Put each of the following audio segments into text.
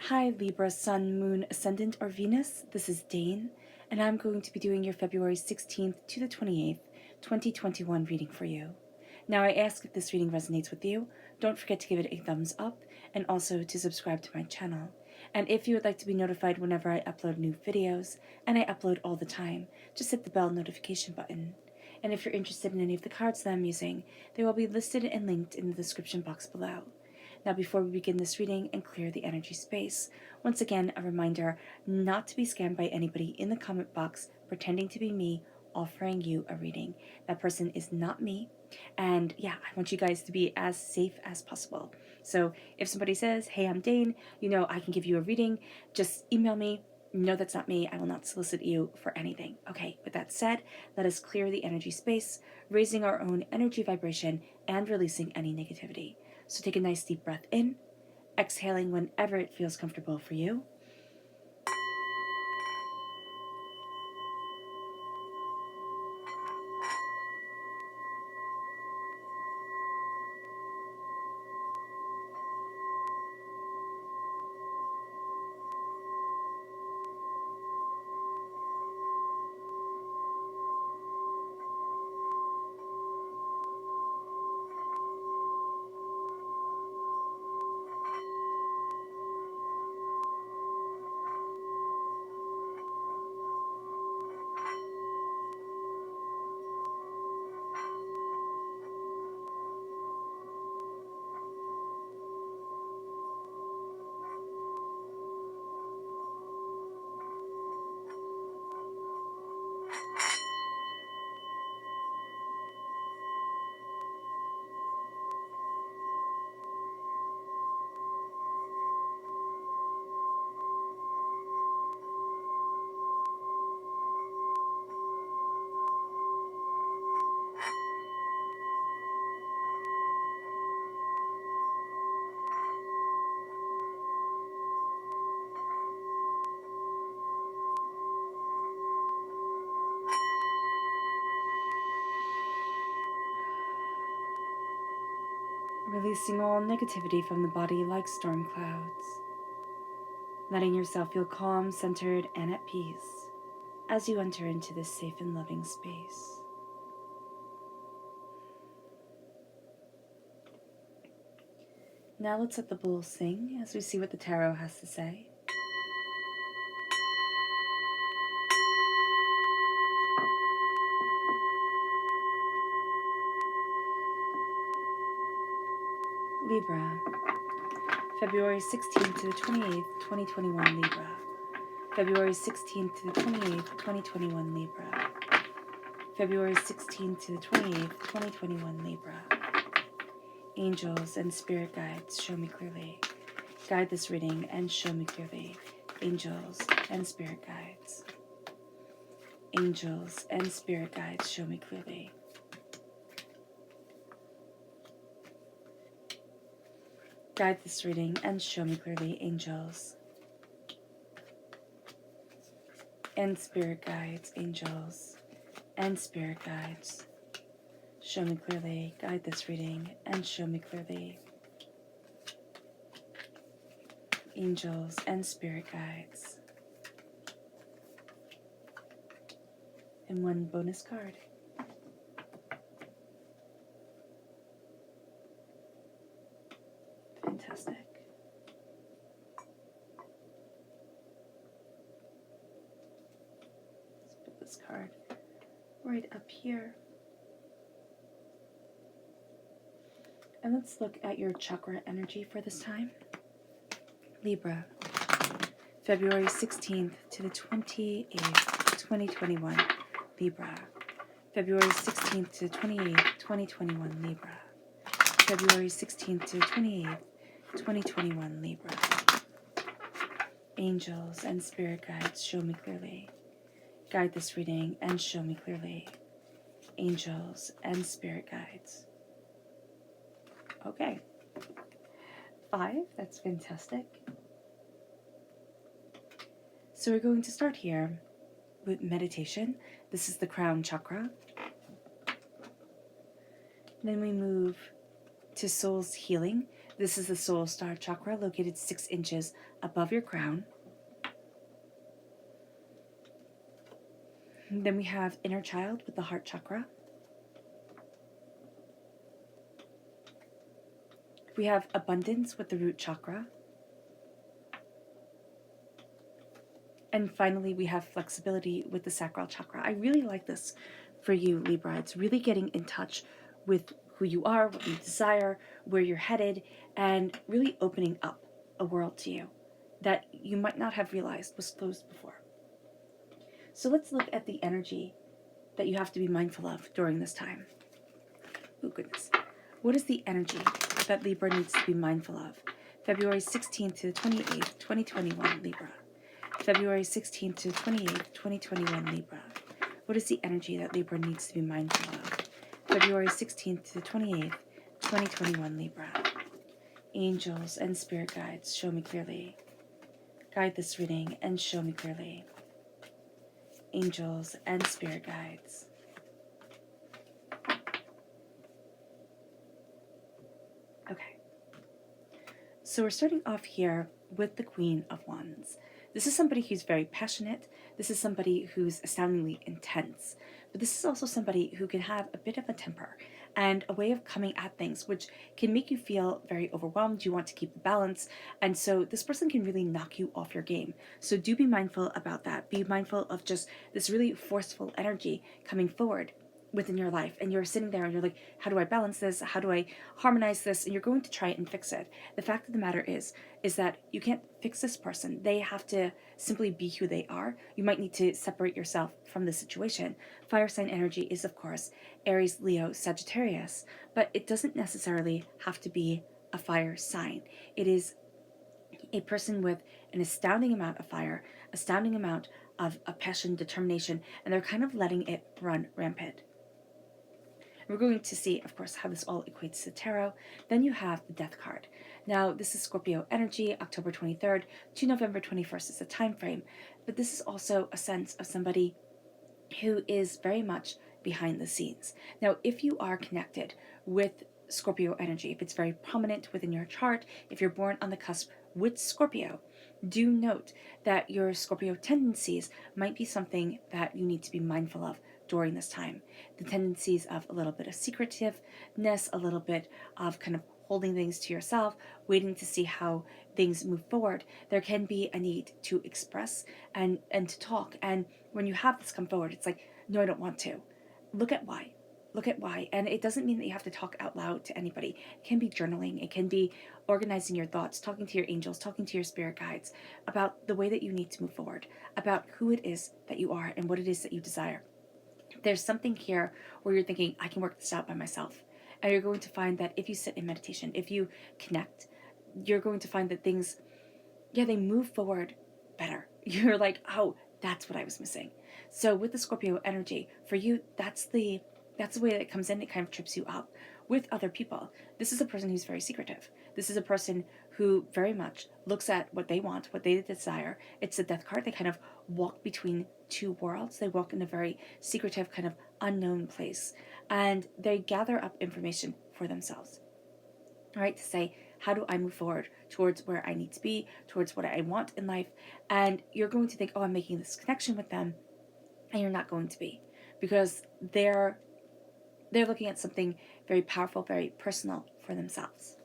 Hi Libra, Sun, Moon, Ascendant, or Venus. This is Dane, and I'm going to be doing your February 16th to the 28th, 2021 reading for you. Now I ask if this reading resonates with you, don't forget to give it a thumbs up, and also to subscribe to my channel. And if you would like to be notified whenever I upload new videos, and I upload all the time, just hit the bell notification button. And if you're interested in any of the cards that I'm using, they will be listed and linked in the description box below. Now, before we begin this reading and clear the energy space, once again, a reminder not to be scammed by anybody in the comment box pretending to be me offering you a reading. That person is not me. And yeah, I want you guys to be as safe as possible. So if somebody says, hey, I'm Dane, I can give you a reading, just email me. No, that's not me. I will not solicit you for anything. Okay, with that said, let us clear the energy space, raising our own energy vibration and releasing any negativity. So take a nice deep breath in, exhaling whenever it feels comfortable for you. Releasing all negativity from the body like storm clouds. Letting yourself feel calm, centered, and at peace as you enter into this safe and loving space. Now let's let the bowl sing as we see what the tarot has to say. Libra, February 16th to the 28th, 2021 Libra. February 16th to the 28th, 2021 Libra. February 16th to the 28th, 2021 Libra. Angels and spirit guides, show me clearly. Guide this reading and show me clearly. Angels and spirit guides. Angels and spirit guides, show me clearly. Guide this reading and show me clearly, angels and spirit guides, angels and spirit guides. Show me clearly, guide this reading and show me clearly. Angels and spirit guides. And one bonus card. Fantastic. Let's put this card right up here. And let's look at your chakra energy for this time. Libra, February 16th to the 28th, 2021. Libra, February 16th to the 28th, 2021. Libra, February 16th to the 28th, 2021. Libra. Angels and spirit guides, show me clearly. Guide this reading and show me clearly. Angels and spirit guides. Okay. 5, that's fantastic. So we're going to start here with meditation. This is the crown chakra. Then we move to soul's healing. This is the soul star chakra located 6 inches above your crown. And then we have inner child with the heart chakra. We have abundance with the root chakra. And finally, we have flexibility with the sacral chakra. I really like this for you, Libra. It's really getting in touch with who you are, what you desire, where you're headed, and really opening up a world to you that you might not have realized was closed before. So let's look at the energy that you have to be mindful of during this time. Oh, goodness. What is the energy that Libra needs to be mindful of? February 16th to the 28th, 2021, Libra. February 16th to 28th, 2021, Libra. What is the energy that Libra needs to be mindful of? February 16th to the 28th, 2021, Libra. Angels and spirit guides, show me clearly. Guide this reading and show me clearly. Angels and spirit guides. Okay. So we're starting off here with the Queen of Wands. This is somebody who's very passionate. This is somebody who's astoundingly intense. But this is also somebody who can have a bit of a temper and a way of coming at things, which can make you feel very overwhelmed. You want to keep the balance. And so this person can really knock you off your game. So do be mindful about that. Be mindful of just this really forceful energy coming forward within your life, and you're sitting there and you're like, how do I balance this? How do I harmonize this? And you're going to try and fix it. The fact of the matter is that you can't fix this person. They have to simply be who they are. You might need to separate yourself from the situation. Fire sign energy is, of course, Aries, Leo, Sagittarius, but it doesn't necessarily have to be a fire sign. It is a person with an astounding amount of fire, astounding amount of passion, determination, and they're kind of letting it run rampant. We're going to see, of course, how this all equates to tarot. Then you have the Death card. Now, this is Scorpio energy, October 23rd to November 21st is the time frame. But this is also a sense of somebody who is very much behind the scenes. Now, if you are connected with Scorpio energy, if it's very prominent within your chart, if you're born on the cusp with Scorpio, do note that your Scorpio tendencies might be something that you need to be mindful of during this time. The tendencies of a little bit of secretiveness, a little bit of kind of holding things to yourself, waiting to see how things move forward. There can be a need to express and to talk. And when you have this come forward, it's like, no, I don't want to. Look at why. Look at why. And it doesn't mean that you have to talk out loud to anybody. It can be journaling. It can be organizing your thoughts, talking to your angels, talking to your spirit guides about the way that you need to move forward, about who it is that you are and what it is that you desire. There's something here where you're thinking, I can work this out by myself. And you're going to find that if you sit in meditation, if you connect, you're going to find that things, they move forward better. You're like, oh, that's what I was missing. So with the Scorpio energy, for you, that's the way that it comes in. It kind of trips you up. With other people, this is a person who's very secretive. This is a person who very much looks at what they want, what they desire. It's the Death card. They kind of walk between two worlds. They walk in a very secretive, kind of unknown place. And they gather up information for themselves. All right, to say, how do I move forward towards where I need to be, towards what I want in life? And you're going to think, oh, I'm making this connection with them. And you're not going to be, because they're looking at something very powerful, very personal for themselves.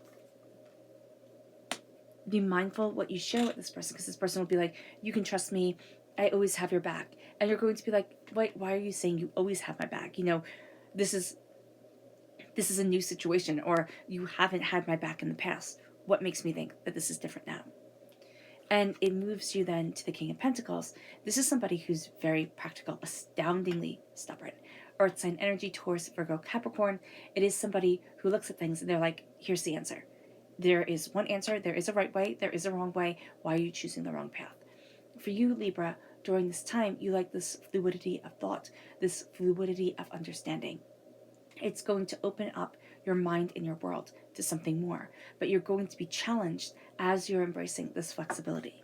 Be mindful what you share with this person, because this person will be like, you can trust me, I always have your back. And you're going to be like, wait, why are you saying you always have my back? This is a new situation, or you haven't had my back in the past. What makes me think that this is different now? And it moves you then to the King of Pentacles. This is somebody who's very practical, astoundingly stubborn. Earth sign energy, Taurus, Virgo, Capricorn. It is somebody who looks at things and they're like, here's the answer. There is one answer. There is a right way. There is a wrong way. Why are you choosing the wrong path? For you, Libra, during this time, you like this fluidity of thought, this fluidity of understanding. It's going to open up your mind and your world to something more, but you're going to be challenged as you're embracing this flexibility.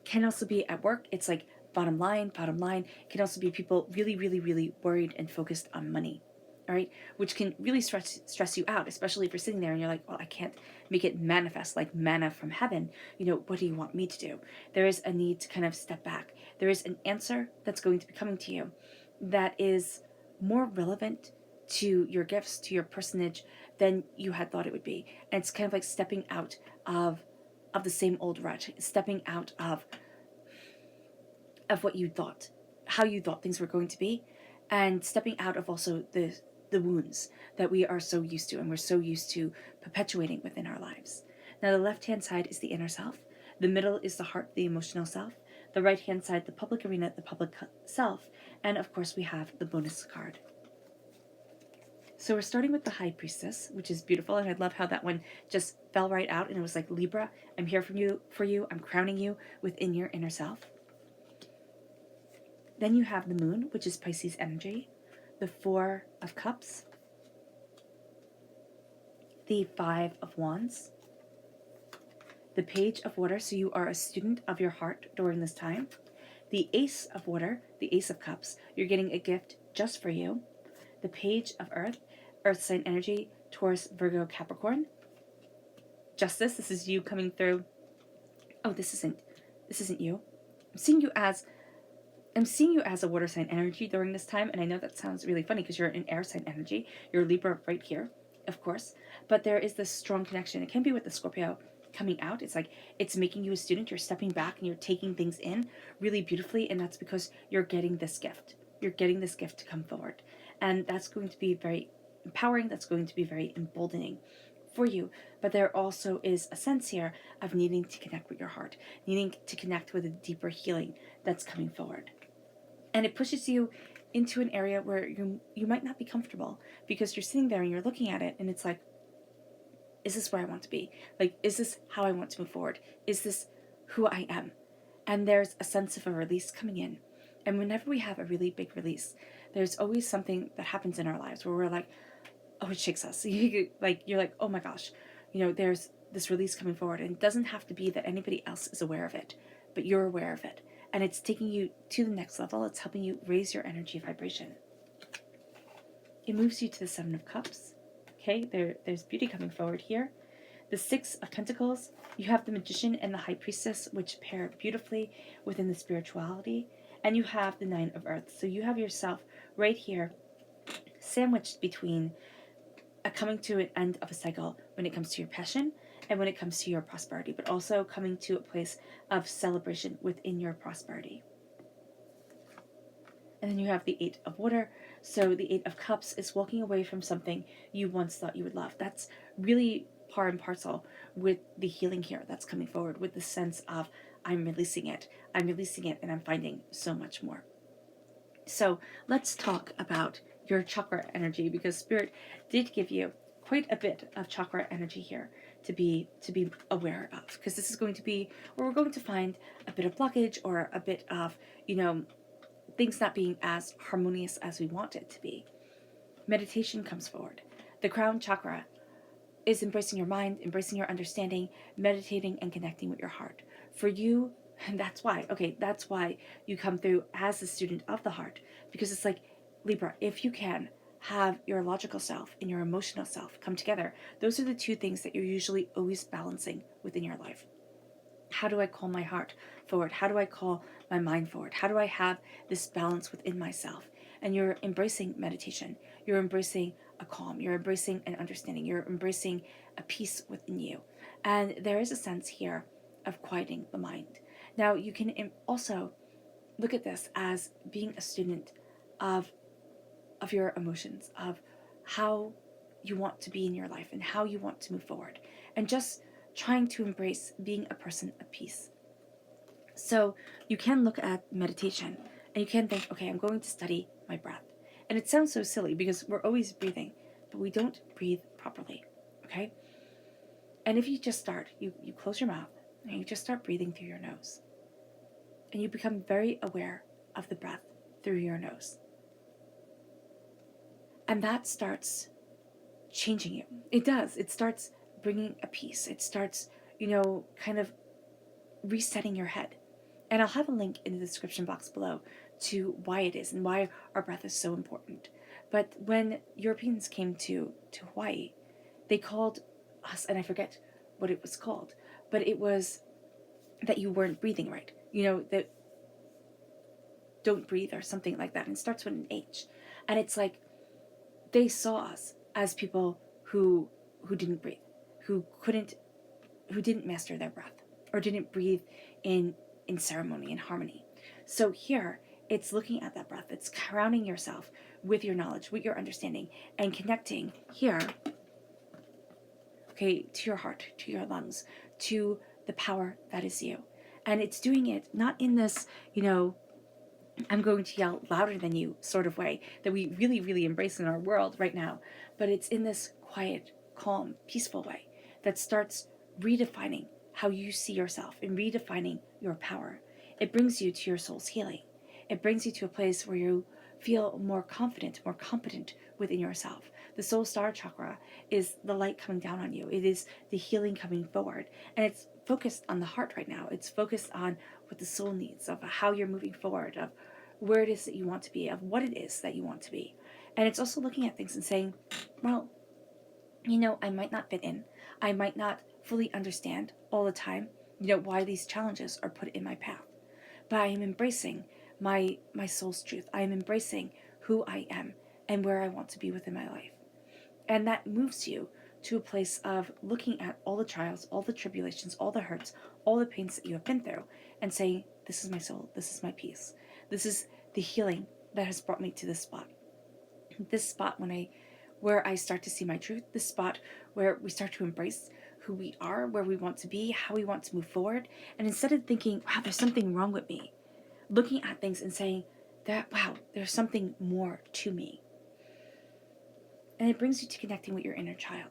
Can also be at work. It's like bottom line. It can also be people really, really, really worried and focused on money. all right, which can really stress you out, especially if you're sitting there and you're like, well, I can't make it manifest like manna from heaven. What do you want me to do? There is a need to kind of step back. There is an answer that's going to be coming to you that is more relevant to your gifts, to your personage, than you had thought it would be. And it's kind of like stepping out of the same old rut, stepping out of what you thought, how you thought things were going to be, and stepping out of also the wounds that we are so used to and we're so used to perpetuating within our lives. Now, the left-hand side is the inner self. The middle is the heart, the emotional self. The right-hand side, the public arena, the public self. And of course, we have the bonus card. So we're starting with the High Priestess, which is beautiful, and I love how that one just fell right out, and it was like, Libra, I'm here for you, I'm crowning you within your inner self. Then you have the Moon, which is Pisces energy, the Four of Cups, the Five of Wands, the Page of Water, so you are a student of your heart during this time, the Ace of Water, the Ace of Cups, you're getting a gift just for you, the Page of Earth, Earth sign energy, Taurus, Virgo, Capricorn, Justice, this is you coming through. Oh, this isn't you. I'm seeing you as a water sign energy during this time, and I know that sounds really funny because you're an air sign energy. You're Libra right here, of course, but there is this strong connection. It can be with the Scorpio coming out. It's like it's making you a student. You're stepping back and you're taking things in really beautifully, and that's because you're getting this gift. You're getting this gift to come forward, and that's going to be very empowering. That's going to be very emboldening for you. But there also is a sense here of needing to connect with your heart, needing to connect with a deeper healing that's coming forward. And it pushes you into an area where you might not be comfortable because you're sitting there and you're looking at it and it's like, is this where I want to be? Like, is this how I want to move forward? Is this who I am? And there's a sense of a release coming in. And whenever we have a really big release, there's always something that happens in our lives where we're like, oh, it shakes us. You're like, oh my gosh, there's this release coming forward. And it doesn't have to be that anybody else is aware of it, but you're aware of it. And it's taking you to the next level. It's helping you raise your energy vibration. It moves you to the Seven of Cups. Okay, there's beauty coming forward here. The Six of Pentacles, you have the Magician and the High Priestess, which pair beautifully within the spirituality. And you have the Nine of Earth. So you have yourself right here, sandwiched between a coming to an end of a cycle when it comes to your passion and when it comes to your prosperity, but also coming to a place of celebration within your prosperity. And then you have the Eight of Water. So the Eight of Cups is walking away from something you once thought you would love. That's really par and parcel with the healing here that's coming forward, with the sense of I'm releasing it, and I'm finding so much more. So let's talk about your chakra energy, because Spirit did give you quite a bit of chakra energy here to be aware of, because this is going to be where we're going to find a bit of blockage or a bit of, things not being as harmonious as we want it to be. Meditation comes forward. The crown chakra is embracing your mind, embracing your understanding, meditating and connecting with your heart. For you, and that's why you come through as a student of the heart, because it's like, Libra, if you can have your logical self and your emotional self come together, those are the two things that you're usually always balancing within your life. How do I call my heart forward? How do I call my mind forward? How do I have this balance within myself? And you're embracing meditation. You're embracing a calm. You're embracing an understanding. You're embracing a peace within you. And there is a sense here of quieting the mind. Now, you can also look at this as being a student of your emotions, of how you want to be in your life and how you want to move forward. And just trying to embrace being a person of peace. So you can look at meditation and you can think, okay, I'm going to study my breath. And it sounds so silly because we're always breathing, but we don't breathe properly, okay? And if you just start, you close your mouth and you just start breathing through your nose. And you become very aware of the breath through your nose. And that starts changing you. It does. It starts bringing a peace. It starts, kind of resetting your head. And I'll have a link in the description box below to why it is and why our breath is so important. But when Europeans came to Hawaii, they called us, and I forget what it was called, but it was that you weren't breathing right. That don't breathe or something like that. And it starts with an H. And it's like they saw us as people who didn't breathe, who didn't master their breath, or didn't breathe in ceremony and harmony. So here, it's looking at that breath. It's grounding yourself with your knowledge, with your understanding, and connecting here, okay, to your heart, to your lungs, to the power that is you. And it's doing it not in this, I'm going to yell louder than you sort of way that we really, really embrace in our world right now, but it's in this quiet, calm, peaceful way that starts redefining how you see yourself and redefining your power. It brings you to your soul's healing. It brings you to a place where you feel more confident, more competent within yourself. The soul star chakra is the light coming down on you. It is the healing coming forward. And it's focused on the heart right now. It's focused on what the soul needs, of how you're moving forward, of where it is that you want to be, of what it is that you want to be. And it's also looking at things and saying, well, I might not fit in. I might not fully understand all the time, why these challenges are put in my path. But I am embracing my soul's truth. I am embracing who I am and where I want to be within my life. And that moves you to a place of looking at all the trials, all the tribulations, all the hurts, all the pains that you have been through, and saying, this is my soul, this is my peace. This is the healing that has brought me to this spot. This spot where I start to see my truth, this spot where we start to embrace who we are, where we want to be, how we want to move forward. And instead of thinking, wow, there's something wrong with me, looking at things and saying that, wow, there's something more to me. And it brings you to connecting with your inner child.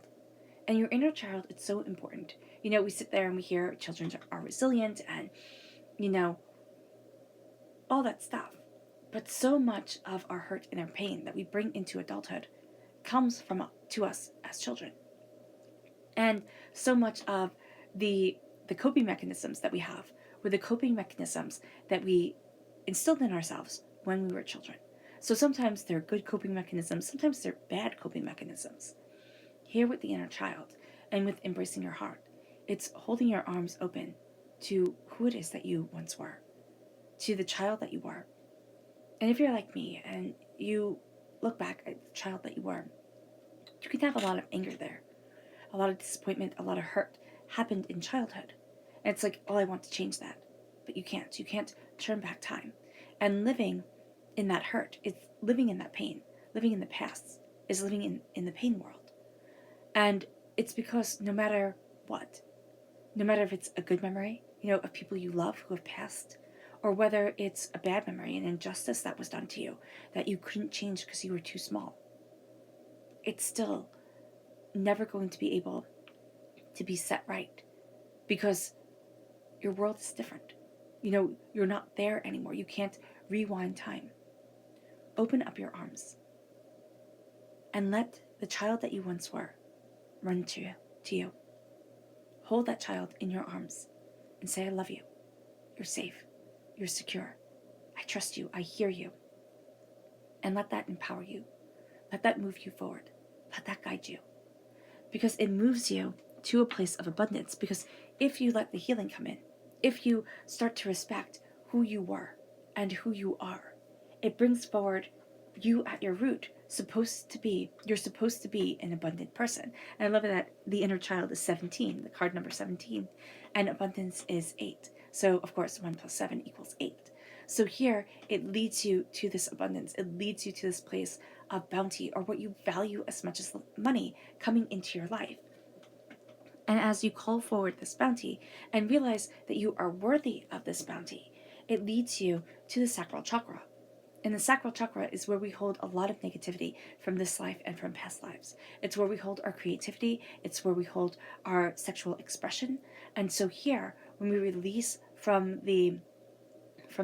And your inner child, it's so important. We sit there and we hear children are resilient and, all that stuff. But so much of our hurt and our pain that we bring into adulthood comes to us as children. And so much of the coping mechanisms that we have were the coping mechanisms that we instilled in ourselves when we were children. So sometimes they're good coping mechanisms, sometimes they're bad coping mechanisms. Here with the inner child and with embracing your heart, it's holding your arms open to who it is that you once were, to the child that you were. And if you're like me and you look back at the child that you were, you can have a lot of anger there, a lot of disappointment, a lot of hurt happened in childhood. And it's like, oh, I want to change that. But you can't. You can't turn back time. And living in that hurt, it's living in that pain. Living in the past is living in the pain world. And it's because no matter what, no matter if it's a good memory, of people you love who have passed, or whether it's a bad memory, an injustice that was done to you that you couldn't change because you were too small, it's still never going to be able to be set right because your world is different. You're not there anymore. You can't rewind time. Open up your arms and let the child that you once were run to you. Hold that child in your arms and say, I love you. You're safe. You're secure. I trust you. I hear you. And let that empower you. Let that move you forward. Let that guide you. Because it moves you to a place of abundance. Because if you let the healing come in, if you start to respect who you were and who you are, it brings forward you at your root. You're supposed to be an abundant person. And I love that the inner child is 17, the card number 17, and abundance is 8. So, of course, 1 plus 7 equals 8. So here, it leads you to this abundance. It leads you to this place of bounty, or what you value as much as money, coming into your life. And as you call forward this bounty and realize that you are worthy of this bounty, it leads you to the sacral chakra. And the sacral chakra is where we hold a lot of negativity from this life and from past lives. It's where we hold our creativity. It's where we hold our sexual expression. And so here, when we release from the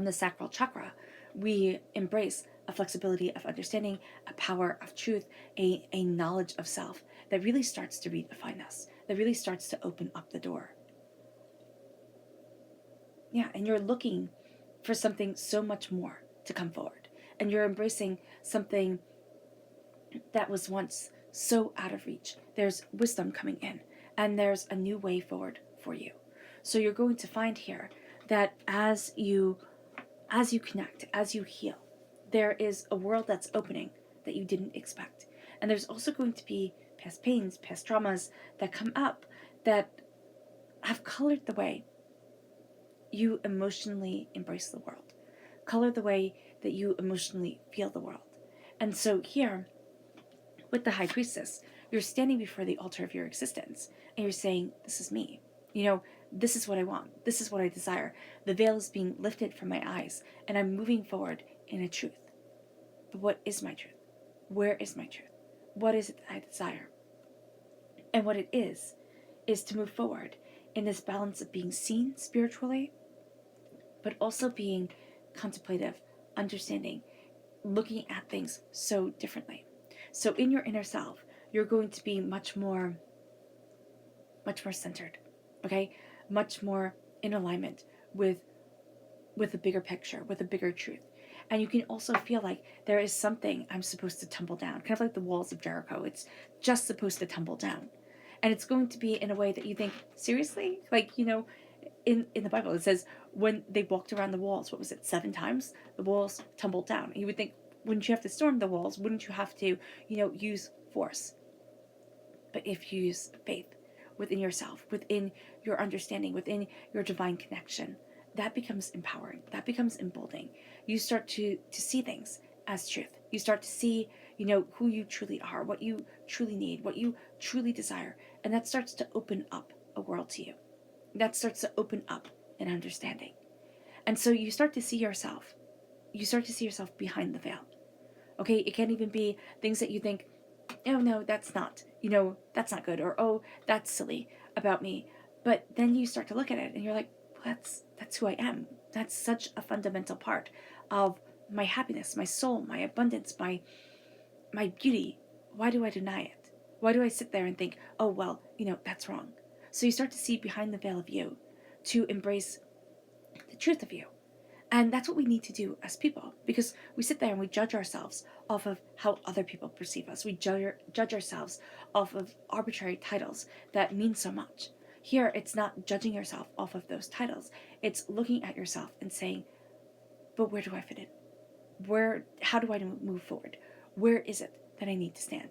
sacral chakra, we embrace a flexibility of understanding, a power of truth, a knowledge of self that really starts to redefine us, that really starts to open up the door. Yeah, and you're looking for something so much more to come forward. And you're embracing something that was once so out of reach. There's wisdom coming in, and there's a new way forward for you. So you're going to find here that as you connect, as you heal, there is a world that's opening that you didn't expect. And there's also going to be past pains, past traumas that come up that have colored the way you emotionally embrace the world, color the way that you emotionally feel the world. And so here, with the High Priestess, you're standing before the altar of your existence, and you're saying, this is me. This is what I want. This is what I desire. The veil is being lifted from my eyes, and I'm moving forward in a truth. But what is my truth? Where is my truth? What is it that I desire? And what it is to move forward in this balance of being seen spiritually, but also being contemplative, understanding, looking at things so differently. So in your inner self, you're going to be much more centered, okay? Much more in alignment with a bigger picture, with a bigger truth. And you can also feel like there is something I'm supposed to tumble down, kind of like the walls of Jericho. It's just supposed to tumble down. And it's going to be in a way that you think, seriously? Like, in the Bible, it says when they walked around the walls, what was it, 7 times? The walls tumbled down. And you would think, wouldn't you have to storm the walls? Wouldn't you have to, use force? But if you use faith within yourself, within your understanding, within your divine connection, that becomes empowering. That becomes emboldening. You start to see things as truth. You start to see, who you truly are, what you truly need, what you truly desire. And that starts to open up a world to you. That starts to open up an understanding. And so you start to see yourself. You start to see yourself behind the veil. Okay, it can't even be things that you think, oh no, that's not good, or oh, that's silly about me. But then you start to look at it and you're like, well, that's who I am. That's such a fundamental part of my happiness, my soul, my abundance, my beauty. Why do I deny it? Why do I sit there and think, oh well, that's wrong? So you start to see behind the veil of you, to embrace the truth of you. And that's what we need to do as people, because we sit there and we judge ourselves off of how other people perceive us. We judge ourselves off of arbitrary titles that mean so much. Here, it's not judging yourself off of those titles. It's looking at yourself and saying, but where do I fit in? How do I move forward? Where is it that I need to stand?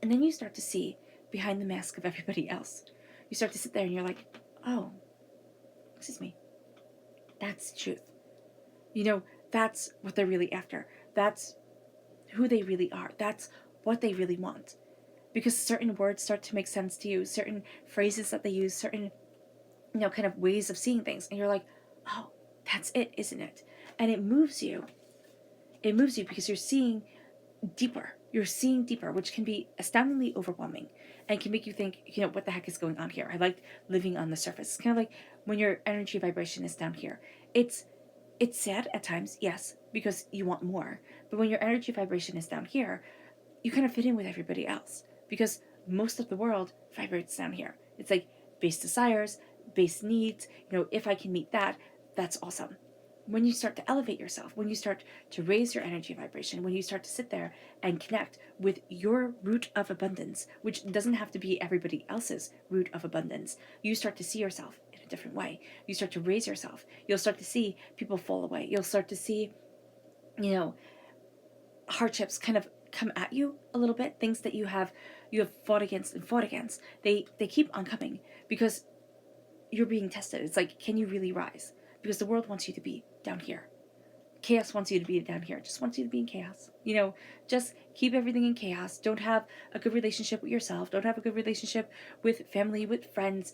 And then you start to see behind the mask of everybody else. You start to sit there and you're like, oh, excuse me. That's truth. That's what they're really after. That's who they really are. That's what they really want. Because certain words start to make sense to you, certain phrases that they use, certain, kind of ways of seeing things. And you're like, oh, that's it, isn't it? And it moves you. It moves you because you're seeing deeper. You're seeing deeper, which can be astoundingly overwhelming and can make you think, what the heck is going on here? I like living on the surface. It's kind of like when your energy vibration is down here. It's sad at times, yes, because you want more. But when your energy vibration is down here, you kind of fit in with everybody else because most of the world vibrates down here. It's like base desires, base needs. If I can meet that, that's awesome. When you start to elevate yourself, when you start to raise your energy vibration, when you start to sit there and connect with your root of abundance, which doesn't have to be everybody else's root of abundance, you start to see yourself in a different way. You start to raise yourself. You'll start to see people fall away. You'll start to see, hardships kind of come at you a little bit, things that you have fought against. They keep on coming because you're being tested. It's like, can you really rise? Because the world wants you to be down here. Chaos wants you to be down here. Just wants you to be in chaos. Just keep everything in chaos. Don't have a good relationship with yourself. Don't have a good relationship with family, with friends.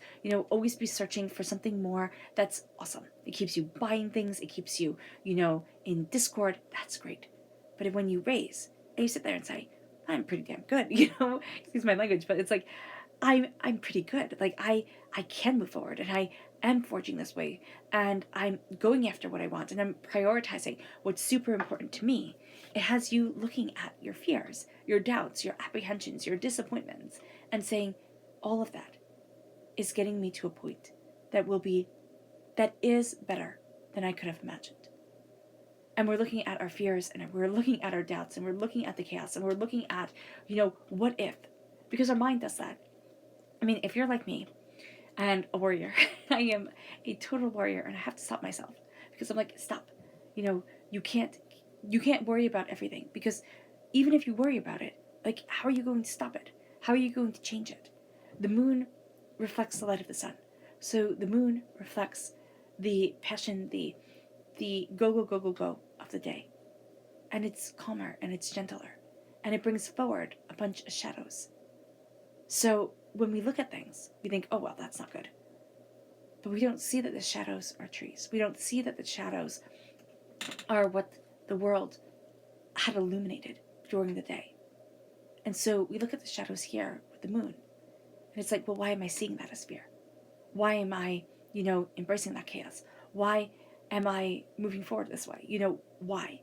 Always be searching for something more. That's awesome. It keeps you buying things. It keeps you, in discord. That's great. But when you raise and you sit there and say, I'm pretty damn good, excuse my language, but it's like, I'm pretty good. Like I can move forward and I am forging this way and I'm going after what I want and I'm prioritizing what's super important to me. It has you looking at your fears, your doubts, your apprehensions, your disappointments, and saying all of that is getting me to a point that is better than I could have imagined. And we're looking at our fears, and we're looking at our doubts, and we're looking at the chaos, and we're looking at, what if? Because our mind does that. I mean, if you're like me and a warrior, I am a total warrior, and I have to stop myself because I'm like, stop. You can't worry about everything, because even if you worry about it, like, how are you going to stop it? How are you going to change it? The moon reflects the light of the sun. So the moon reflects the passion, the go, go, go, go, go of the day. And it's calmer and it's gentler. And it brings forward a bunch of shadows. So when we look at things, we think, oh, well, that's not good. But we don't see that the shadows are trees. We don't see that the shadows are what the world had illuminated during the day. And so we look at the shadows here with the moon. And it's like, well, why am I seeing that as fear? Why am I, embracing that chaos? Why am I moving forward this way? Why?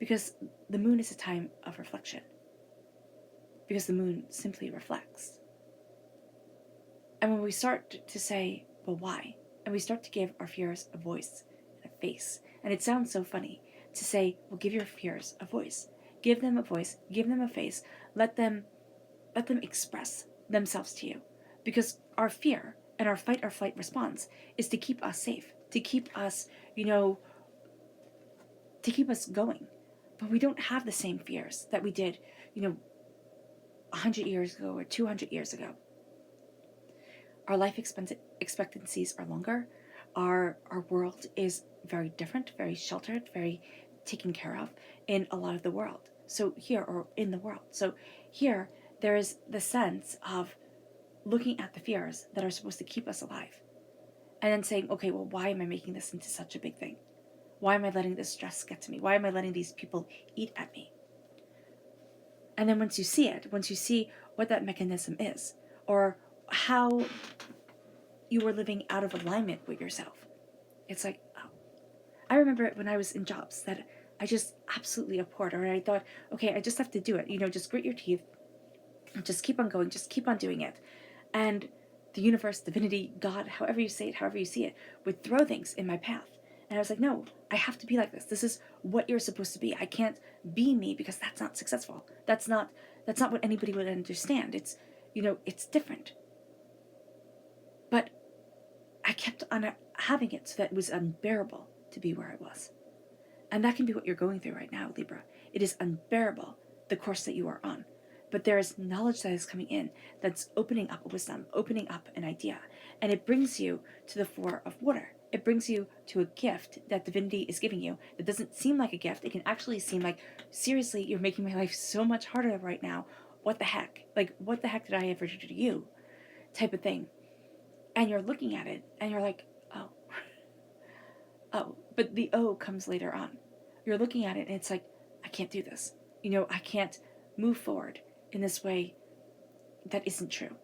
Because the moon is a time of reflection. Because the moon simply reflects. And when we start to say, well, why? And we start to give our fears a voice and a face. And it sounds so funny to say, well, give your fears a voice. Give them a voice. Give them a face. Let them express themselves to you. Because our fear and our fight or flight response is to keep us safe, to keep us, to keep us going. But we don't have the same fears that we did, 100 years ago or 200 years ago. Our life expectancies are longer. Our world is very different, very sheltered, very taken care of in a lot of the world. So here, or in the world. So here, there is the sense of looking at the fears that are supposed to keep us alive. And then saying, okay, well, why am I making this into such a big thing? Why am I letting this stress get to me? Why am I letting these people eat at me? And then once you see it, once you see what that mechanism is, or how you were living out of alignment with yourself, it's like, oh. I remember it when I was in jobs that I just absolutely abhorred, or I thought, okay, I just have to do it. Just grit your teeth, just keep on going, just keep on doing it. And the universe, divinity, God, however you say it, however you see it, would throw things in my path. And I was like, no, I have to be like this. This is what you're supposed to be. I can't be me, because that's not successful. That's not what anybody would understand. It's, it's different. But I kept on having it so that it was unbearable to be where I was. And that can be what you're going through right now, Libra. It is unbearable, the course that you are on. But there is knowledge that is coming in that's opening up a wisdom, opening up an idea. And it brings you to the Four of Water. It brings you to a gift that divinity is giving you that doesn't seem like a gift. It can actually seem like, seriously, you're making my life so much harder right now. What the heck? Like, what the heck did I ever do to you? Type of thing. And you're looking at it and you're like, oh. Oh, but the O comes later on. You're looking at it and it's like, I can't do this. I can't move forward in this way that isn't true.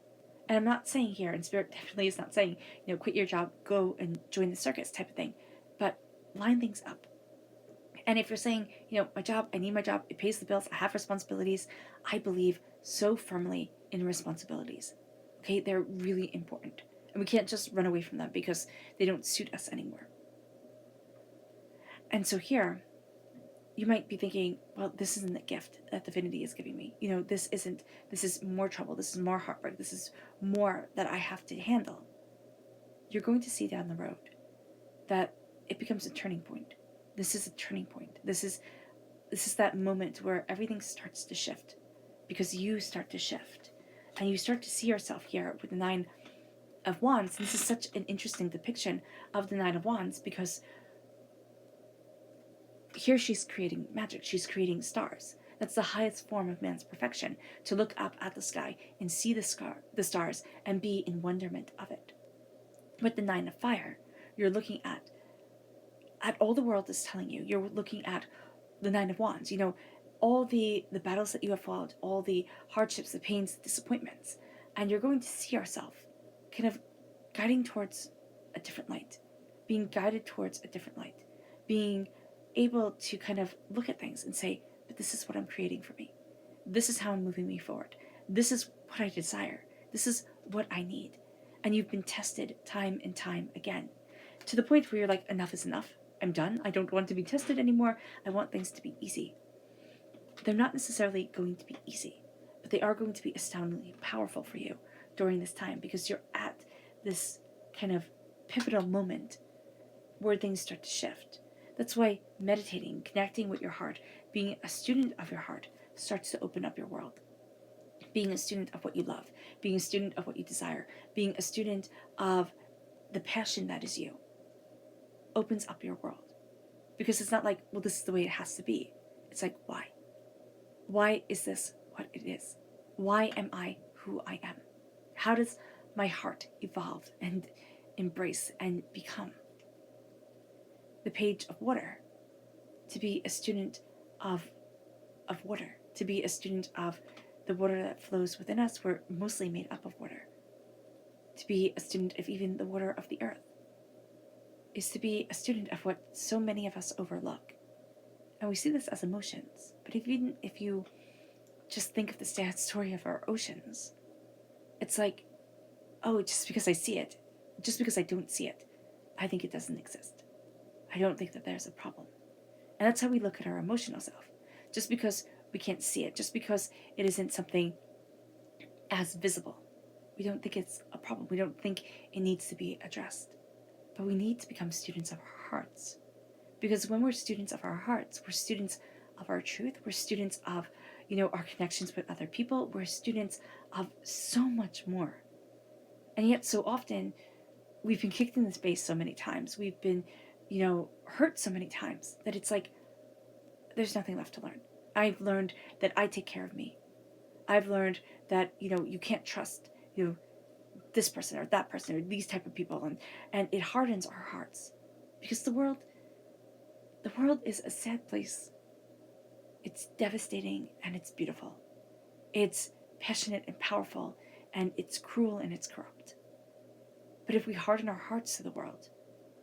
And I'm not saying here, and Spirit definitely is not saying, quit your job, go and join the circus type of thing, but line things up. And if you're saying, my job, I need my job, it pays the bills, I have responsibilities, I believe so firmly in responsibilities. Okay, they're really important. And we can't just run away from them because they don't suit us anymore. And so here, you might be thinking, well, this isn't the gift that divinity is giving me. This is more trouble. This is more heartbreak. This is more that I have to handle. You're going to see down the road that it becomes a turning point. This is a turning point. This is that moment where everything starts to shift, because you start to shift and you start to see yourself here with the Nine of Wands. This is such an interesting depiction of the Nine of Wands, because here she's creating magic. She's creating stars. That's the highest form of man's perfection, to look up at the sky and see the stars and be in wonderment of it. With the Nine of Fire, you're looking at all the world is telling you. You're looking at the Nine of Wands, all the battles that you have fought, all the hardships, the pains, the disappointments, and you're going to see yourself kind of guiding towards a different light, being guided towards a different light, being able to kind of look at things and say, but this is what I'm creating for me. This is how I'm moving me forward. This is what I desire. This is what I need. And you've been tested time and time again, to the point where you're like, enough is enough. I'm done. I don't want to be tested anymore. I want things to be easy. They're not necessarily going to be easy, but they are going to be astoundingly powerful for you during this time, because you're at this kind of pivotal moment where things start to shift. That's why meditating, connecting with your heart, being a student of your heart starts to open up your world. Being a student of what you love, being a student of what you desire, being a student of the passion that is you, opens up your world. Because it's not like, well, this is the way it has to be. It's like, why? Why is this what it is? Why am I who I am? How does my heart evolve and embrace and become? The page of water, to be a student of water, to be a student of the water that flows within us. We're mostly made up of water. To be a student of even the water of the earth is to be a student of what so many of us overlook. And we see this as emotions. But even if you just think of the sad story of our oceans, it's like, oh, just because I see it, just because I don't see it, I think it doesn't exist. I don't think that there's a problem. And that's how we look at our emotional self. Just because we can't see it, just because it isn't something as visible, we don't think it's a problem. We don't think it needs to be addressed. But we need to become students of our hearts. Because when we're students of our hearts, we're students of our truth. We're students of, our connections with other people. We're students of so much more. And yet so often, we've been kicked in the face so many times. We've been, hurt so many times that it's like, there's nothing left to learn. I've learned that I take care of me. I've learned that, you can't trust, this person or that person or these type of people. And it hardens our hearts. Because the world is a sad place. It's devastating and it's beautiful. It's passionate and powerful, and it's cruel and it's corrupt. But if we harden our hearts to the world,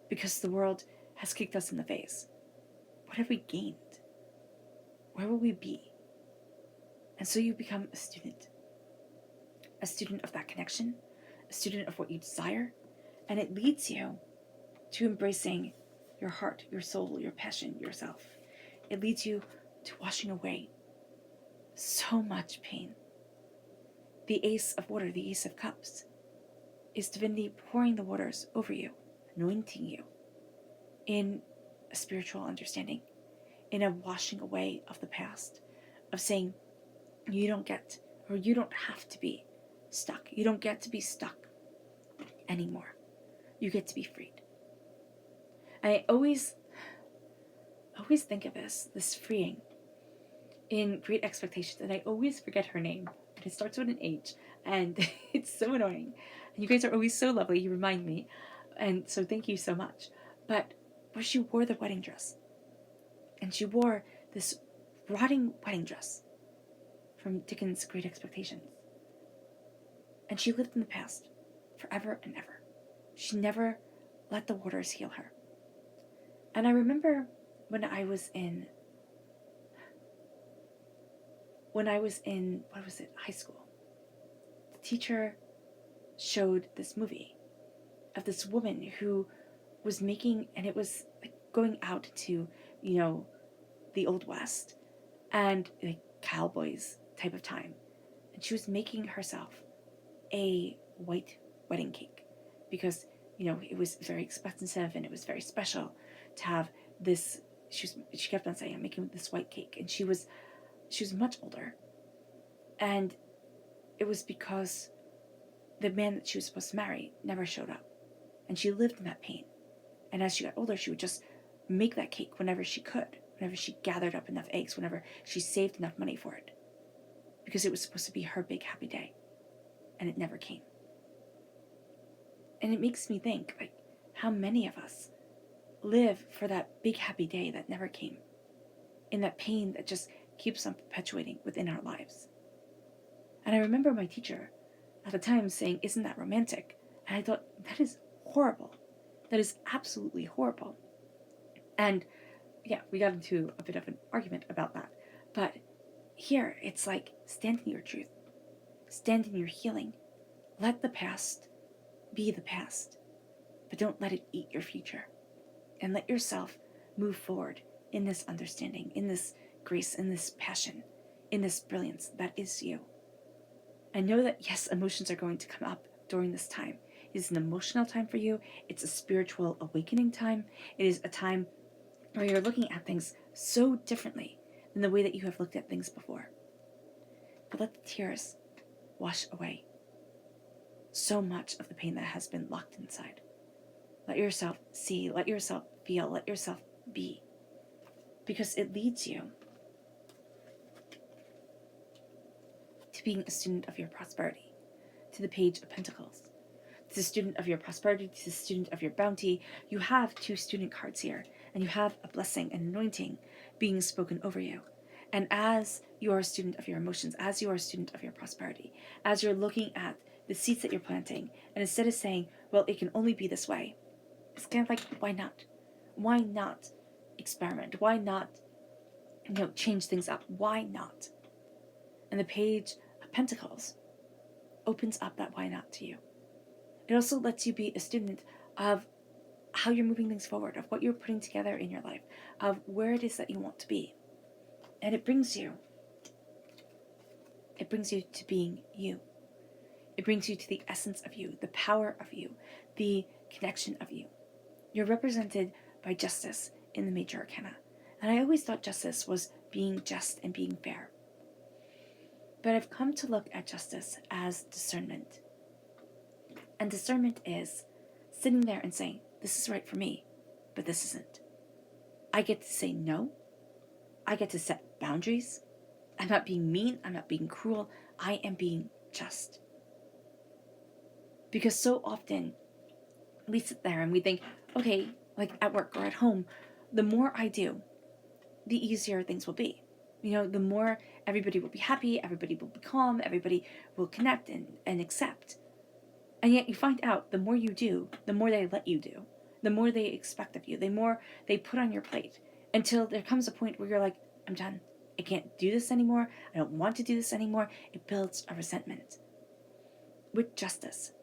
because the world has kicked us in the face, what have we gained? Where will we be? And so you become a student of that connection, a student of what you desire, and it leads you to embracing your heart, your soul, your passion, yourself. It leads you to washing away so much pain. The Ace of Water, the Ace of Cups, is divinity pouring the waters over you, anointing you in a spiritual understanding, in a washing away of the past, of saying you don't get, or you don't have to be stuck. You don't get to be stuck anymore. You get to be freed. And I always think of this freeing in Great Expectations, and I always forget her name, but it starts with an H, and it's so annoying. And you guys are always so lovely, you remind me, and so thank you so much. But where she wore the wedding dress, and she wore this rotting wedding dress from Dickens' Great Expectations, and she lived in the past forever and ever. She never let the waters heal her. And I remember when I was in high school, the teacher showed this movie of this woman who was making, and it was like going out to, the Old West and like cowboys type of time. And she was making herself a white wedding cake because, it was very expensive and it was very special to have this. She kept on saying, I'm making this white cake. And she was much older. And it was because the man that she was supposed to marry never showed up. And she lived in that pain. And as she got older, she would just make that cake whenever she could, whenever she gathered up enough eggs, whenever she saved enough money for it. Because it was supposed to be her big happy day. And it never came. And it makes me think, like, how many of us live for that big happy day that never came, in that pain that just keeps on perpetuating within our lives. And I remember my teacher at the time saying, isn't that romantic? And I thought, that is horrible. That is absolutely horrible. And yeah, we got into a bit of an argument about that. But here, it's like, stand in your truth. Stand in your healing. Let the past be the past. But don't let it eat your future. and let yourself move forward in this understanding, in this grace, in this passion, in this brilliance that is you. And know that, yes, emotions are going to come up during this time. It is an emotional time for you. It's a spiritual awakening time. It is a time where you're looking at things so differently than the way that you have looked at things before. But let the tears wash away so much of the pain that has been locked inside. Let yourself see, let yourself feel, let yourself be. Because it leads you to being a student of your prosperity, to the Page of Pentacles, to the student of your prosperity, to the student of your bounty. You have 2 student cards here, and you have a blessing and anointing being spoken over you. And as you are a student of your emotions, as you are a student of your prosperity, as you're looking at the seeds that you're planting, and instead of saying, well, it can only be this way, it's kind of like, why not? Why not experiment? Why not, change things up? Why not? And the Page of Pentacles opens up that why not to you. It also lets you be a student of how you're moving things forward, of what you're putting together in your life, of where it is that you want to be. And it brings you to being you. It brings you to the essence of you, the power of you, the connection of you. You're represented by justice in the major arcana. And I always thought justice was being just and being fair. But I've come to look at justice as discernment. And discernment is sitting there and saying, this is right for me, but this isn't. I get to say no. I get to set boundaries. I'm not being mean. I'm not being cruel. I am being just. Because so often we sit there and we think, okay, like at work or at home, the more I do, the easier things will be. The more everybody will be happy, everybody will be calm, everybody will connect and accept. And yet you find out the more you do, the more they let you do, the more they expect of you, the more they put on your plate, until there comes a point where you're like, I'm done. I can't do this anymore. I don't want to do this anymore. It builds a resentment. With justice,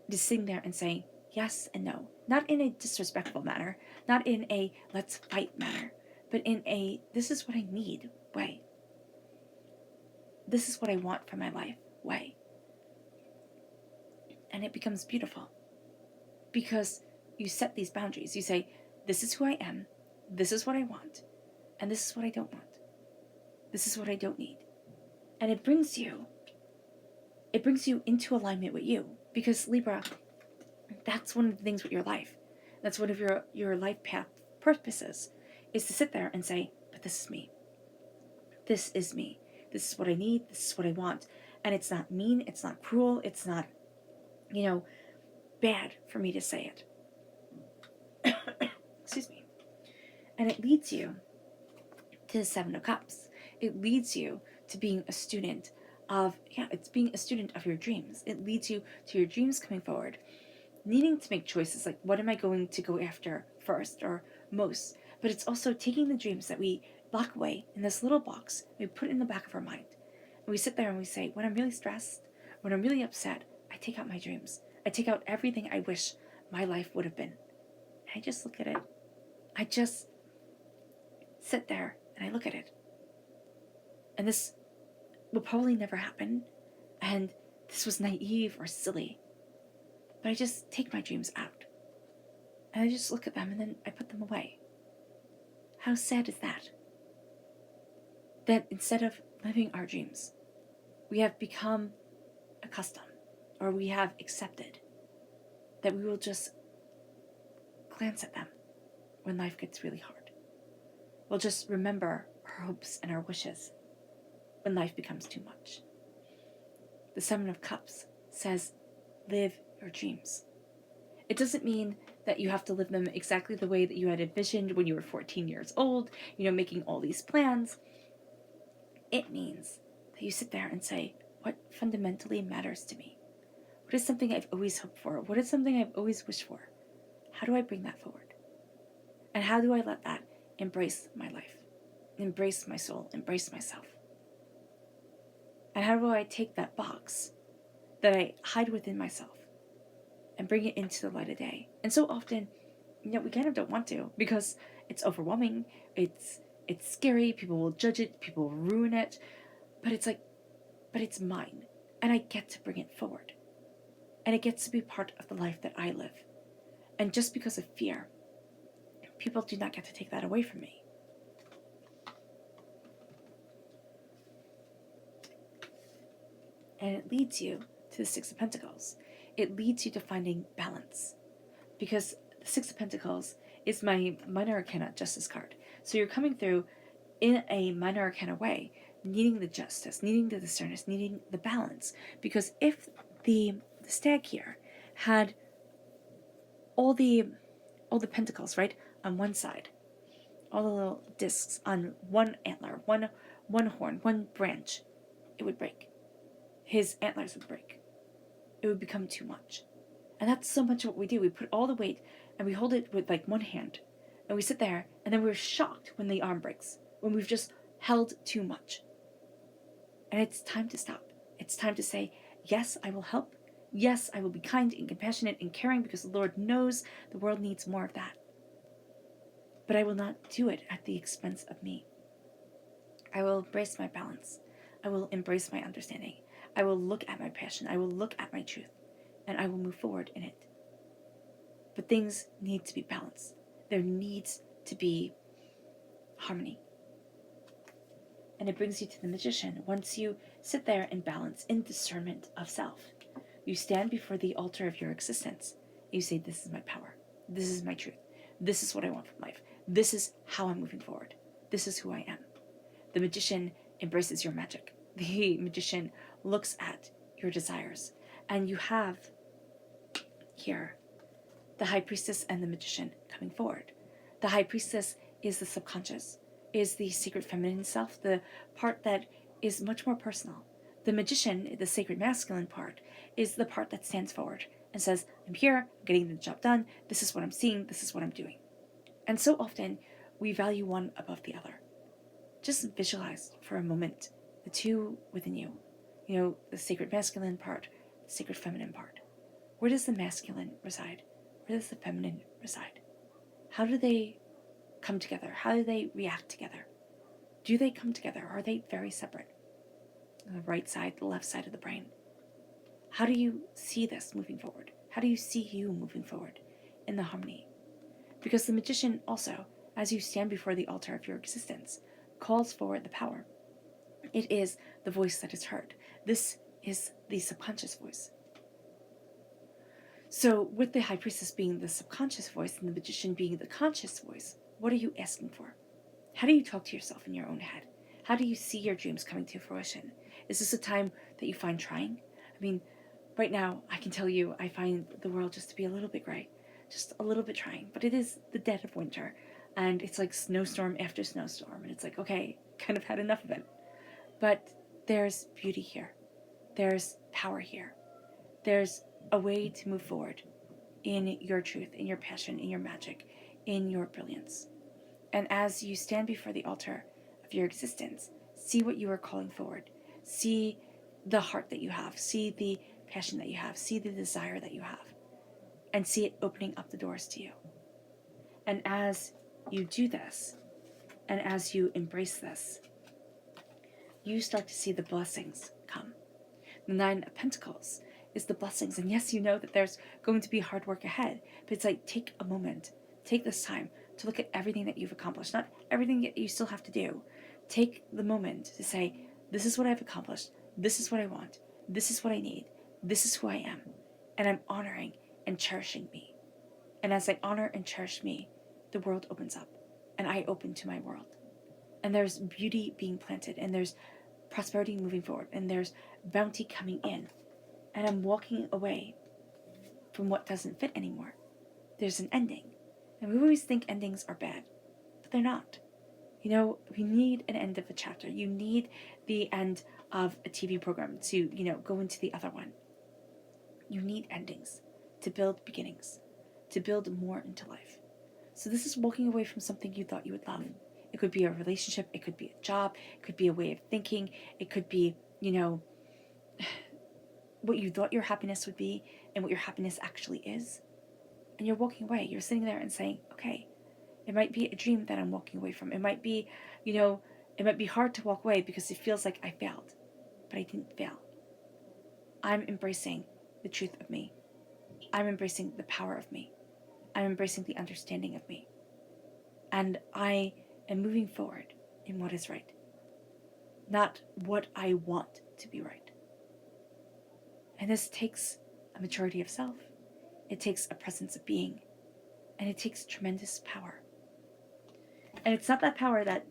just sitting there and saying yes and no, not in a disrespectful manner, not in a let's fight manner, but in a this is what I need way. This is what I want for my life way. And it becomes beautiful because you set these boundaries. You say, this is who I am, this is what I want, and this is what I don't want. This is what I don't need. And it brings you into alignment with you. Because Libra, that's one of the things with your life. That's one of your life path purposes, is to sit there and say, but this is me. This is me. This is what I need. This is what I want. And it's not mean. It's not cruel. It's not, bad for me to say it. Excuse me. And it leads you to the 7 of Cups. It leads you to being a student of, it's being a student of your dreams. It leads you to your dreams coming forward, needing to make choices like, what am I going to go after first or most? But it's also taking the dreams that we lock away in this little box, we put in the back of our mind. And we sit there and we say, when I'm really stressed, when I'm really upset, I take out my dreams. I take out everything I wish my life would have been. And I just look at it. I just sit there and I look at it. And this will probably never happen. And this was naive or silly. But I just take my dreams out. And I just look at them and then I put them away. How sad is that? That instead of living our dreams, we have become accustomed, or we have accepted that we will just glance at them when life gets really hard. We'll just remember our hopes and our wishes when life becomes too much. The 7 of Cups says, live your dreams. It doesn't mean that you have to live them exactly the way that you had envisioned when you were 14 years old, making all these plans. It means that you sit there and say, what fundamentally matters to me? What is something I've always hoped for? What is something I've always wished for? How do I bring that forward? And how do I let that embrace my life, embrace my soul, embrace myself? And how do I take that box that I hide within myself and bring it into the light of day? And so often we kind of don't want to, because it's overwhelming, it's scary, people will judge it, people will ruin it, but it's like, but it's mine, and I get to bring it forward, and it gets to be part of the life that I live. And just because of fear, people do not get to take that away from me. And it leads you to the Six of Pentacles. It leads you to finding balance, because the Six of Pentacles is my minor arcana justice card. So you're coming through in a minor arcana way, needing the justice, needing the discernment, needing the balance. Because if the stag here had all the pentacles, right, on one side, all the little discs on one antler, one horn, one branch, it would break. His antlers would break. It would become too much. And that's so much what we do. We put all the weight and we hold it with like one hand, and we sit there, and then we're shocked when the arm breaks, when we've just held too much. And it's time to stop. It's time to say, yes, I will help. Yes, I will be kind and compassionate and caring, because the Lord knows the world needs more of that. But I will not do it at the expense of me. I will embrace my balance. I will embrace my understanding. I will look at my passion. I will look at my truth, and I will move forward in it. But things need to be balanced. There needs to be harmony. And it brings you to the Magician. Once you sit there in balance, in discernment of self, you stand before the altar of your existence. And you say, this is my power. This is my truth. This is what I want from life. This is how I'm moving forward. This is who I am. The Magician embraces your magic. The Magician looks at your desires. And you have here the High Priestess and the Magician coming forward. The High Priestess is the subconscious, is the sacred feminine self, the part that is much more personal. The Magician, the sacred masculine part, is the part that stands forward and says, I'm here, I'm getting the job done, this is what I'm seeing, this is what I'm doing. And so often, we value one above the other. Just visualize for a moment the two within you. You know, the sacred masculine part, the sacred feminine part. Where does the masculine reside? Where does the feminine reside? How do they come together? How do they react together? Do they come together? Are they very separate? The right side, the left side of the brain. How do you see this moving forward? How do you see you moving forward in the harmony? Because the Magician also, as you stand before the altar of your existence, calls forward the power. It is the voice that is heard. This is the subconscious voice. So with the High Priestess being the subconscious voice and the Magician being the conscious voice, what are you asking for? How do you talk to yourself in your own head? How do you see your dreams coming to fruition? Is this a time that you find trying? I mean, right now, I can tell you, I find the world just to be a little bit gray, just a little bit trying, but it is the dead of winter, and it's like snowstorm after snowstorm, and it's like, okay, kind of had enough of it. But there's beauty here. There's power here. There's a way to move forward in your truth, in your passion, in your magic, in your brilliance. And as you stand before the altar of your existence, see what you are calling forward. See the heart that you have. See the passion that you have. See the desire that you have. And see it opening up the doors to you. And as you do this, and as you embrace this, you start to see the blessings come. The Nine of Pentacles is the blessings. And yes, you know that there's going to be hard work ahead, but it's like, take a moment, take this time to look at everything that you've accomplished, not everything that you still have to do. Take the moment to say, this is what I've accomplished, this is what I want, this is what I need, this is who I am, and I'm honoring and cherishing me. And as I honor and cherish me, the world opens up, and I open to my world. And there's beauty being planted, and there's prosperity moving forward, and there's bounty coming in. And I'm walking away from what doesn't fit anymore. There's an ending. And we always think endings are bad, but they're not. You know, we need an end of a chapter. You need the end of a TV program to, go into the other one. You need endings to build beginnings, to build more into life. So this is walking away from something you thought you would love. It could be a relationship, it could be a job, it could be a way of thinking, it could be, what you thought your happiness would be and what your happiness actually is. and you're walking away. You're sitting there and saying, okay, it might be a dream that I'm walking away from. It might be, it might be hard to walk away because it feels like I failed, but I didn't fail. I'm embracing the truth of me. I'm embracing the power of me. I'm embracing the understanding of me. And I am moving forward in what is right, not what I want to be right. And this takes a maturity of self. It takes a presence of being. And it takes tremendous power. And it's not that power that,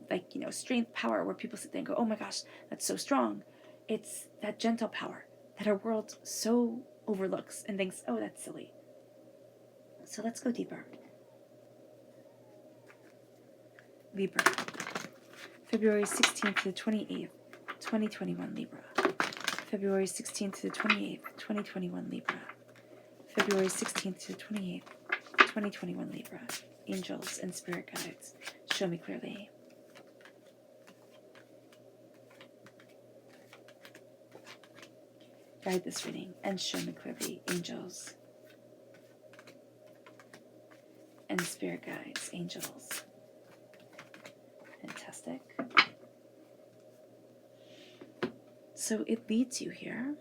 strength power where people sit there and go, oh my gosh, that's so strong. It's that gentle power that our world so overlooks and thinks, oh, that's silly. So let's go deeper. Libra, February 16th to the 28th, 2021 Libra. February 16th to the 28th, 2021 Libra. February 16th to the 28th, 2021 Libra. Angels and spirit guides, show me clearly. Guide this reading and show me clearly, angels and spirit guides, angels. Fantastic. So it leads you here.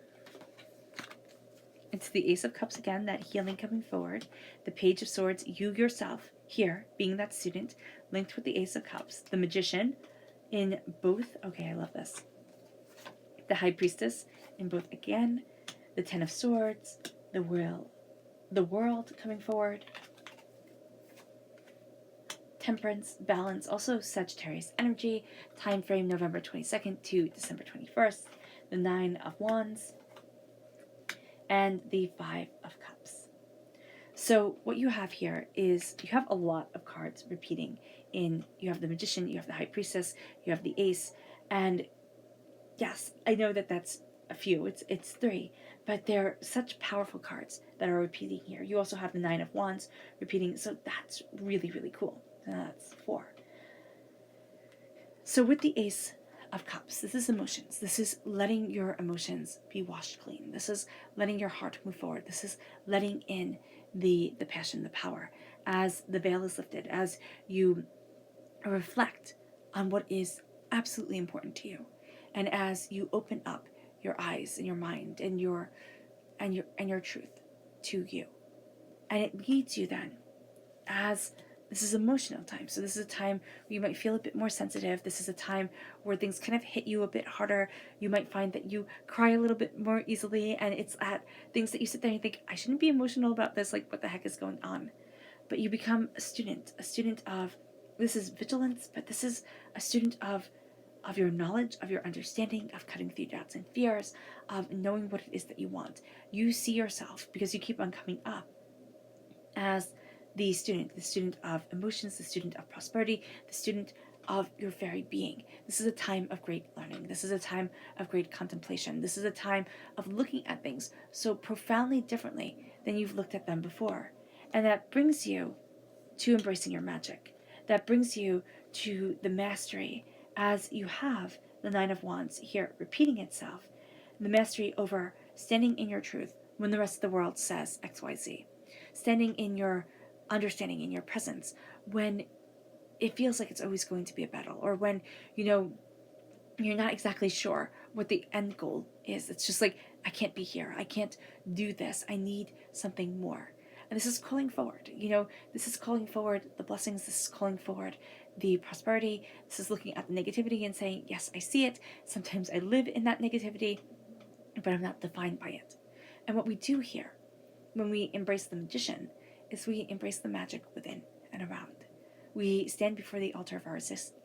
It's the Ace of Cups again, that healing coming forward. The Page of Swords, you yourself here, being that student, linked with the Ace of Cups. The Magician in both. Okay, I love this. The High Priestess in both again. The Ten of Swords. The World coming forward. Temperance, balance, also Sagittarius energy. Time frame November 22nd to December 21st. The Nine of Wands. And the Five of Cups. So what you have here is you have a lot of cards repeating in, you have the Magician, you have the High Priestess, you have the Ace, and yes, I know that that's a few, it's three, but they're such powerful cards that are repeating here. You also have the Nine of Wands repeating, so that's really, really cool. That's four. So with the Ace of Cups, this is emotions. This is letting your emotions be washed clean. This is letting your heart move forward. This is letting in the passion, the power, as the veil is lifted, as you reflect on what is absolutely important to you, and as you open up your eyes and your mind and your truth to you. And it leads you then, as this is emotional time. So this is a time where you might feel a bit more sensitive. This is a time where things kind of hit you a bit harder. You might find that you cry a little bit more easily, and it's at things that you sit there and you think, I shouldn't be emotional about this, like what the heck is going on? But you become a student of, this is vigilance, but this is a student of your knowledge, of your understanding, of cutting through doubts and fears, of knowing what it is that you want. You see yourself, because you keep on coming up, as the student of emotions, the student of prosperity, the student of your very being. This is a time of great learning. This is a time of great contemplation. This is a time of looking at things so profoundly differently than you've looked at them before. And that brings you to embracing your magic. That brings you to the mastery, as you have the Nine of Wands here repeating itself. The mastery over standing in your truth when the rest of the world says XYZ. Standing in your understanding, in your presence, when it feels like it's always going to be a battle, or when you're not exactly sure what the end goal is. It's just like, I can't be here, I can't do this, I need something more. And this is calling forward, this is calling forward the blessings, this is calling forward the prosperity, this is looking at the negativity and saying, yes, I see it, sometimes I live in that negativity, but I'm not defined by it. And what we do here, when we embrace the Magician, is we embrace the magic within and around. We stand before the altar of our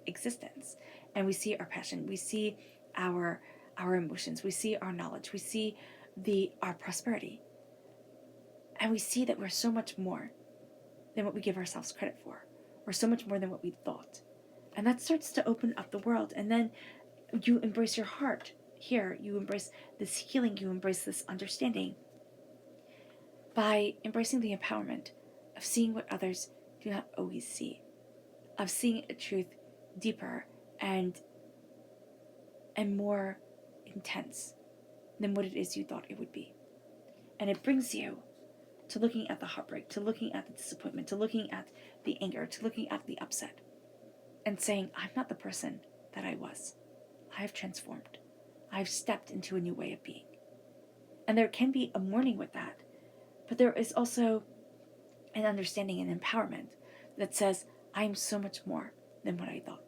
existence, and we see our passion, we see our emotions, we see our knowledge, we see our prosperity, and we see that we're so much more than what we give ourselves credit for. We're so much more than what we thought. And that starts to open up the world, and then you embrace your heart here, you embrace this healing, you embrace this understanding, by embracing the empowerment of seeing what others do not always see, of seeing a truth deeper and more intense than what it is you thought it would be. And it brings you to looking at the heartbreak, to looking at the disappointment, to looking at the anger, to looking at the upset, and saying, I'm not the person that I was. I've transformed. I've stepped into a new way of being. And there can be a mourning with that, but there is also an understanding and empowerment that says, I'm so much more than what I thought.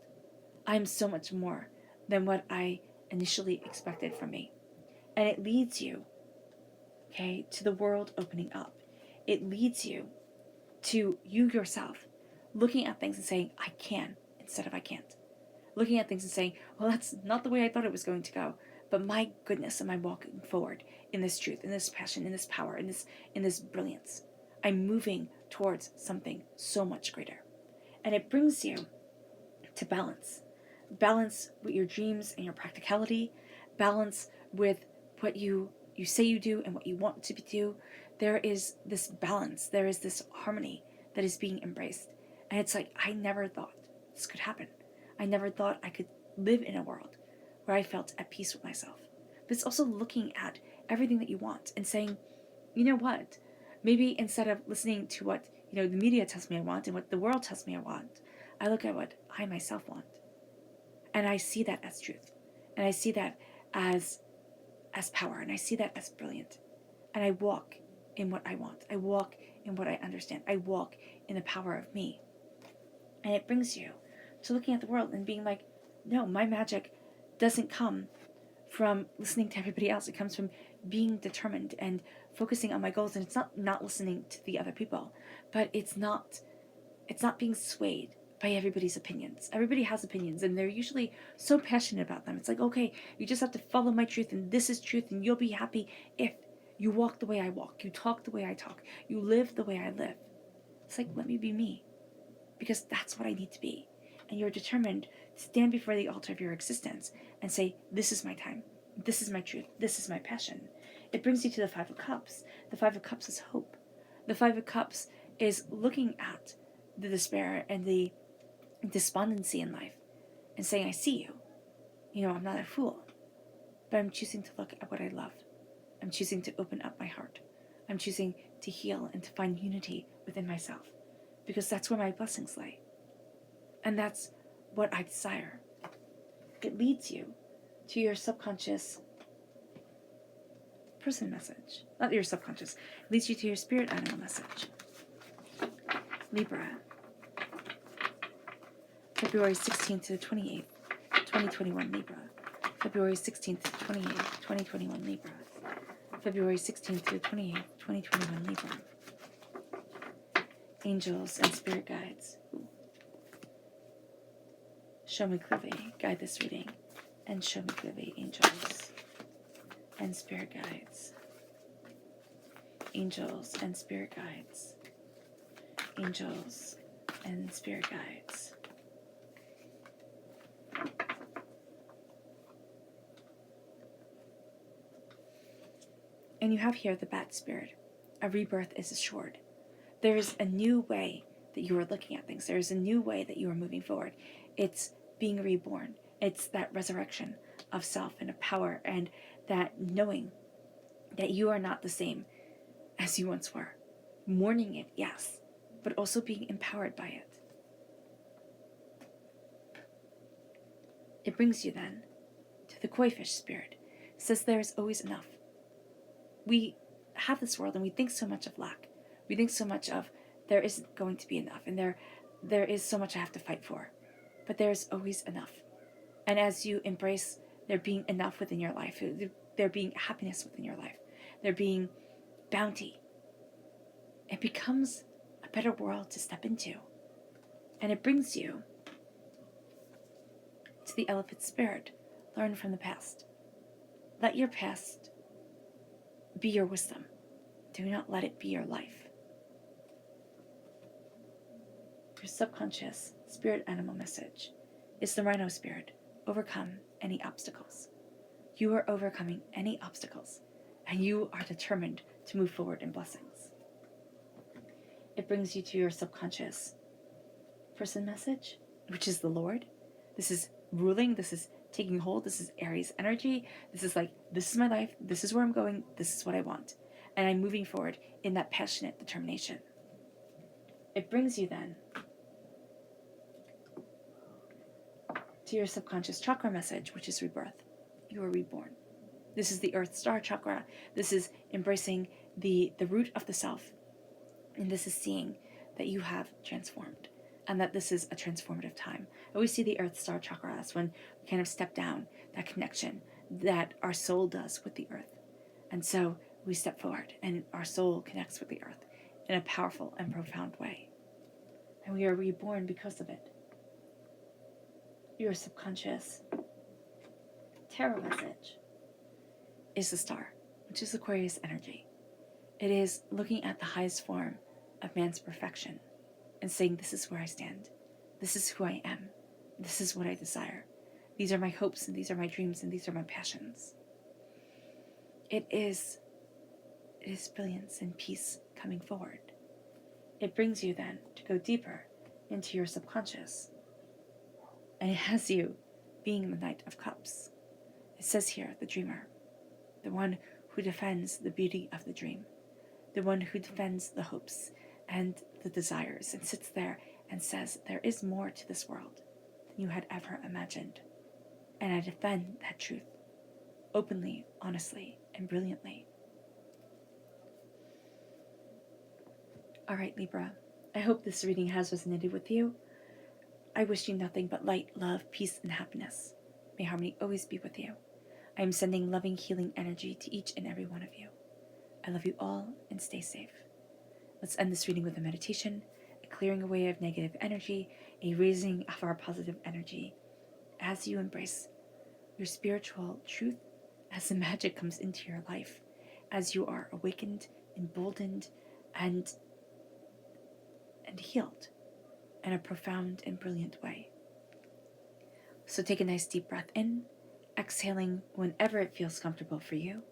I'm so much more than what I initially expected from me. And it leads you, okay, to the world opening up. It leads you to you yourself looking at things and saying, I can, instead of I can't. Looking at things and saying, well, that's not the way I thought it was going to go. But my goodness, am I walking forward in this truth, in this passion, in this power, in this brilliance. I'm moving towards something so much greater. And it brings you to balance. Balance with your dreams and your practicality. Balance with what you say you do and what you want to do. There is this balance. There is this harmony that is being embraced. And it's like, I never thought this could happen. I never thought I could live in a world where I felt at peace with myself. But it's also looking at everything that you want and saying, you know what? Maybe instead of listening to what the media tells me I want and what the world tells me I want, I look at what I myself want. And I see that as truth. And I see that as power. And I see that as brilliant. And I walk in what I want. I walk in what I understand. I walk in the power of me. And it brings you to looking at the world and being like, no, my magic doesn't come from listening to everybody else. It comes from being determined and focusing on my goals. And it's not listening to the other people, but it's not being swayed by everybody's opinions. Everybody has opinions, and they're usually so passionate about them. It's like, okay, you just have to follow my truth, and this is truth, and you'll be happy if you walk the way I walk, you talk the way I talk, you live the way I live. It's like, let me be me, because that's what I need to be. And you're determined to stand before the altar of your existence and say, this is my time, this is my truth, this is my passion. It brings you to the Five of Cups. The Five of Cups is hope. The Five of Cups is looking at the despair and the despondency in life and saying, I see you. I'm not a fool, but I'm choosing to look at what I love. I'm choosing to open up my heart. I'm choosing to heal and to find unity within myself, because that's where my blessings lay. And that's what I desire. It leads you to your subconscious person message. Not your subconscious. It leads you to your spirit animal message. Libra. February 16th to the 28th, 2021 Libra. February 16th to 28th, 2021 Libra. February 16th to the 28th, 2021 Libra. Angels and spirit guides. Show me clearly, guide this reading, and show me clearly, angels and spirit guides. Angels and spirit guides. Angels and spirit guides. And you have here the bat spirit. A rebirth is assured. There is a new way that you are looking at things. There is a new way that you are moving forward. It's being reborn. It's that resurrection of self and of power, and that knowing that you are not the same as you once were. Mourning it, yes, but also being empowered by it. It brings you then to the koi fish spirit. It says there is always enough. We have this world and we think so much of lack. We think so much of there isn't going to be enough, and there is so much I have to fight for. But there is always enough. And as you embrace there being enough within your life, there being happiness within your life, there being bounty, it becomes a better world to step into. And it brings you to the elephant spirit. Learn from the past. Let your past be your wisdom. Do not let it be your life. Your subconscious spirit animal message is the rhino spirit. Overcome any obstacles. You are overcoming any obstacles, and you are determined to move forward in blessings. It brings you to your subconscious person message, which is the Lord. This is ruling. This is taking hold. This is Aries energy. This is like, this is my life. This is where I'm going. This is what I want. and I'm moving forward in that passionate determination. It brings you then to your subconscious chakra message, which is rebirth. You are reborn. This is the Earth Star Chakra. This is embracing the root of the self. And this is seeing that you have transformed and that this is a transformative time. I always see the Earth Star Chakra as when we kind of step down, that connection that our soul does with the earth. And so we step forward and our soul connects with the earth in a powerful and profound way. And we are reborn because of it. Your subconscious tarot message is the star, which is Aquarius energy. It is looking at the highest form of man's perfection and saying, this is where I stand. This is who I am. This is what I desire. These are my hopes and these are my dreams and these are my passions. It is brilliance and peace coming forward. It brings you then to go deeper into your subconscious. And it has you being the Knight of Cups. It says here, the dreamer, the one who defends the beauty of the dream, the one who defends the hopes and the desires and sits there and says, there is more to this world than you had ever imagined. And I defend that truth openly, honestly, and brilliantly. All right, Libra, I hope this reading has resonated with you. I wish you nothing but light, love, peace, and happiness. May harmony always be with you. I am sending loving, healing energy to each and every one of you. I love you all and stay safe. Let's end this reading with a meditation, a clearing away of negative energy, a raising of our positive energy as you embrace your spiritual truth, as the magic comes into your life, as you are awakened, emboldened, and healed in a profound and brilliant way. So take a nice deep breath in, exhaling whenever it feels comfortable for you.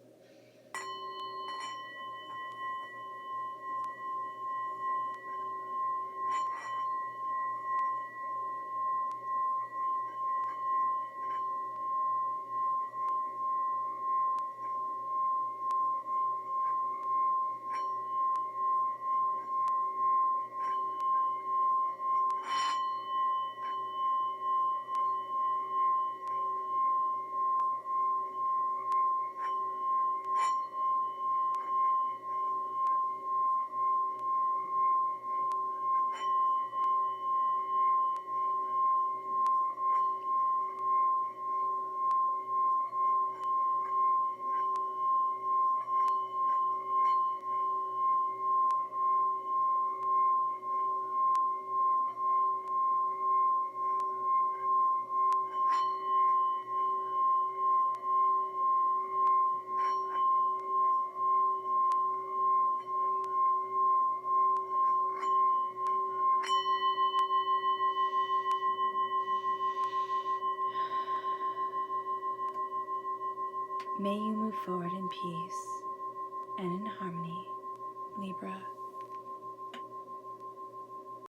May you move forward in peace and in harmony